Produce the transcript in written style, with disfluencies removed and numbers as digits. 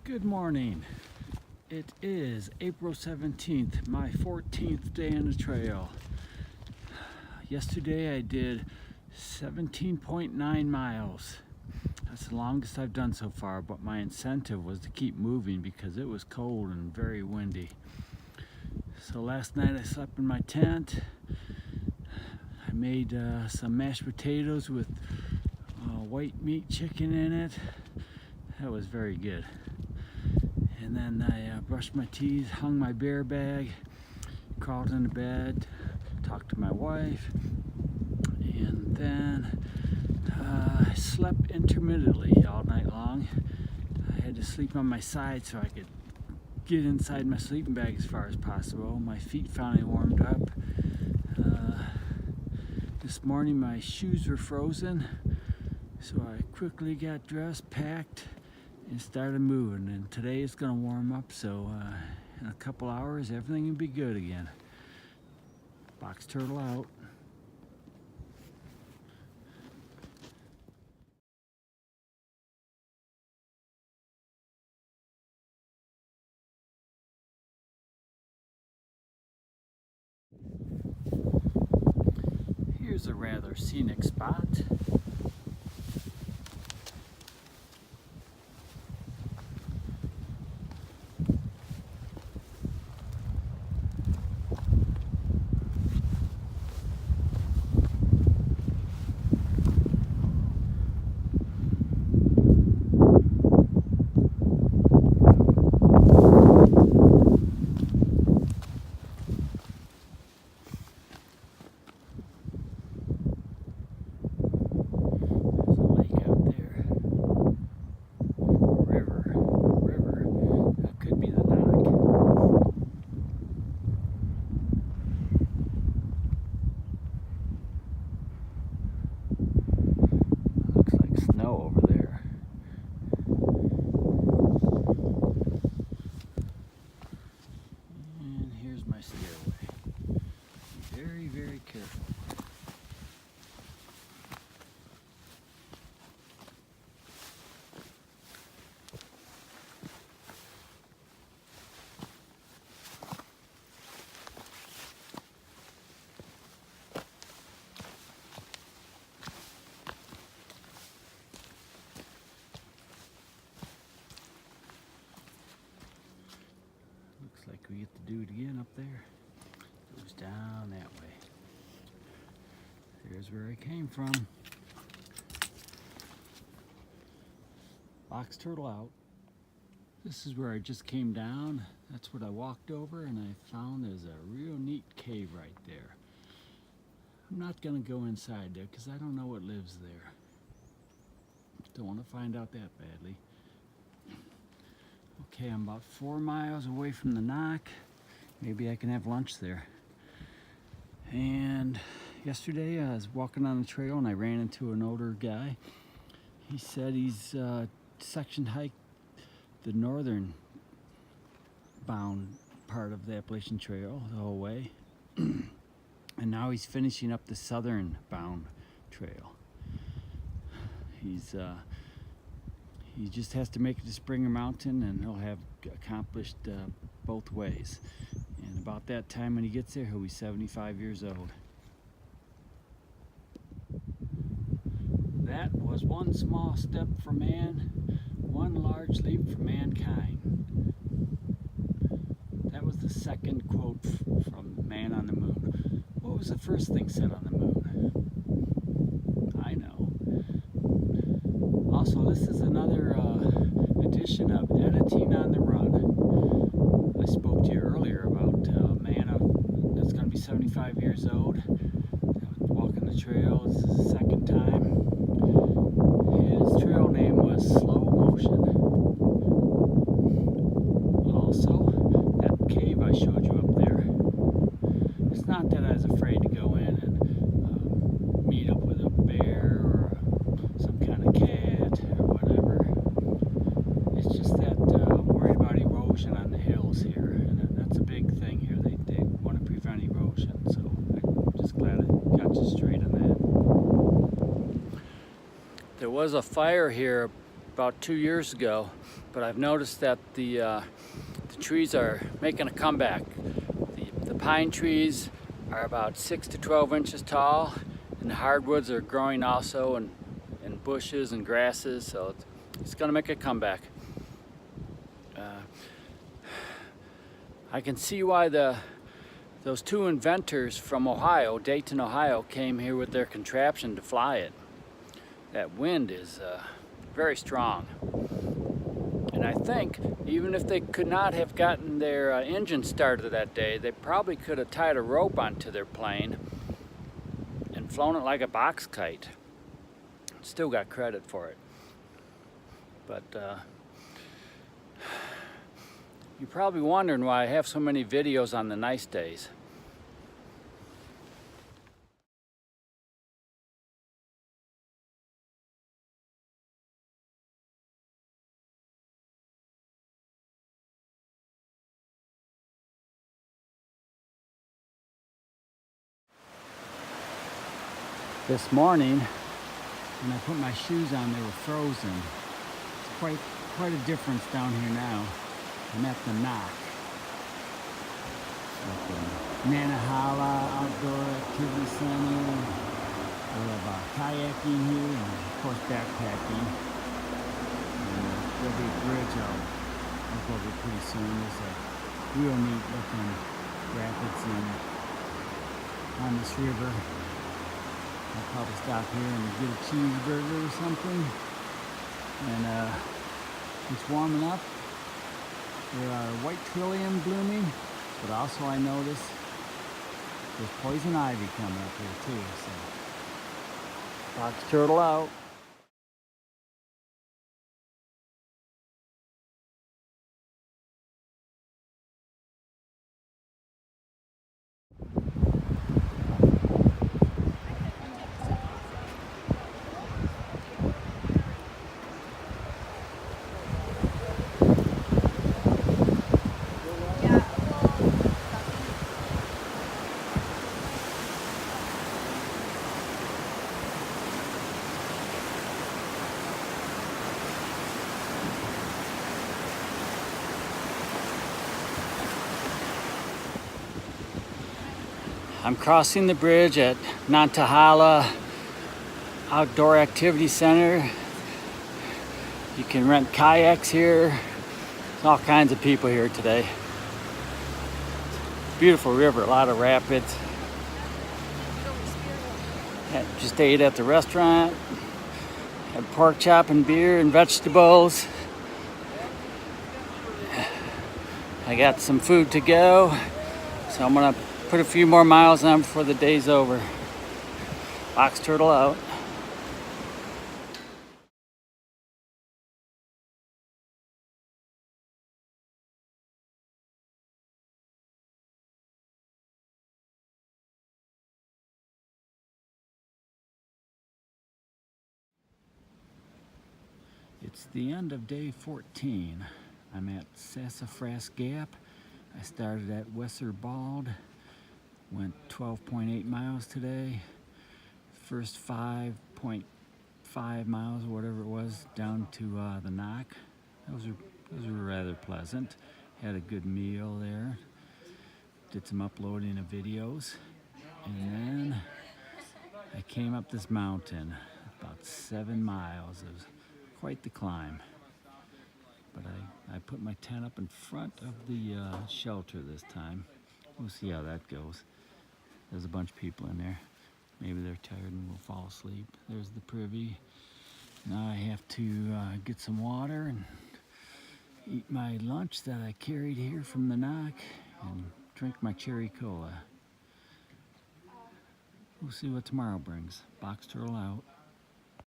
Good morning. It is April 17th, my 14th day on the trail. Yesterday I did 17.9 miles. That's the longest I've done so far, but my incentive was to keep moving because it was cold and very windy. So last night I slept in my tent. I made some mashed potatoes with white meat chicken in it. That was very good. And then I brushed my teeth, hung my bear bag, crawled into bed, talked to my wife, and then I slept intermittently all night long. I had to sleep on my side so I could get inside my sleeping bag as far as possible. My feet finally warmed up. This morning my shoes were frozen, so I quickly got dressed, packed, and started moving. And today it's going to warm up, so in a couple hours everything will be good again. Box turtle out. Here's a rather scenic spot. Over there. And here's my stairway. Very, very careful. Like we get to do it again up there. It goes down that way. There's where I came from. Box turtle out. This is where I just came down. That's what I walked over, and I found there's a real neat cave right there. I'm not gonna go inside there because I don't know what lives there. Don't want to find out that badly. Okay, I'm about 4 miles away from the knock. Maybe I can have lunch there. And yesterday I was walking on the trail and I ran into an older guy. He said he's section hiked the northern bound part of the Appalachian Trail the whole way. And now he's finishing up the southern bound trail. He just has to make it to Springer Mountain and he'll have accomplished both ways. And about that time when he gets there, he'll be 75 years old. That was one small step for man, one large leap for mankind. That was the second quote from Man on the Moon. What was the first thing said on the moon? I know. Also, this is another edition of Editing on the Run. I spoke to you earlier about a man that's going to be 75 years old, walking the trail. This is the second time. His trail name was Slow Motion. Also, that cave I showed you up there. It's not that I was afraid to go in and meet up with a bear or some kind of cat or whatever. It's just that I'm worried about erosion on the hills here, and that's a big thing here. They want to prevent erosion, so I'm just glad I got you straight on that. There was a fire here about 2 years ago, but I've noticed that the trees are making a comeback. The pine trees are about 6 to 12 inches tall, and the hardwoods are growing also, and bushes and grasses, so it's going to make a comeback. I can see why those two inventors from Ohio, Dayton, Ohio, came here with their contraption to fly it. That wind is very strong. And I think even if they could not have gotten their engine started that day, they probably could have tied a rope onto their plane and flown it like a box kite. Still got credit for it. But you're probably wondering why I have so many videos on the nice days. This morning, when I put my shoes on, they were frozen. It's quite a difference down here now. I'm at the Knock. Nantahala Outdoor Activity Center. We have kayaking here and of course backpacking. And there'll be a bridge I'll go over pretty soon. There's a real neat looking rapids on this river. I'll probably stop here and get a cheeseburger or something. And it's warming up. There are white trillium blooming, but also I notice there's poison ivy coming up here too. So, box turtle out. I'm crossing the bridge at Nantahala Outdoor Activity Center. You can rent kayaks here. There's all kinds of people here today. Beautiful river, a lot of rapids. Just ate at the restaurant. Had pork chop and beer and vegetables. I got some food to go, so I'm gonna put a few more miles on before the day's over. Box turtle out. It's the end of day 14. I'm at Sassafras Gap. I started at Wesser Bald. Went 12.8 miles today. First 5.5 miles, or whatever it was, down to the Knock. Those were rather pleasant. Had a good meal there. Did some uploading of videos. And then I came up this mountain, about 7 miles. It was quite the climb. But I put my tent up in front of the shelter this time. We'll see how that goes. There's a bunch of people in there. Maybe they're tired and will fall asleep. There's the privy. Now I have to get some water and eat my lunch that I carried here from the Knock and drink my cherry cola. We'll see what tomorrow brings. Box turtle out.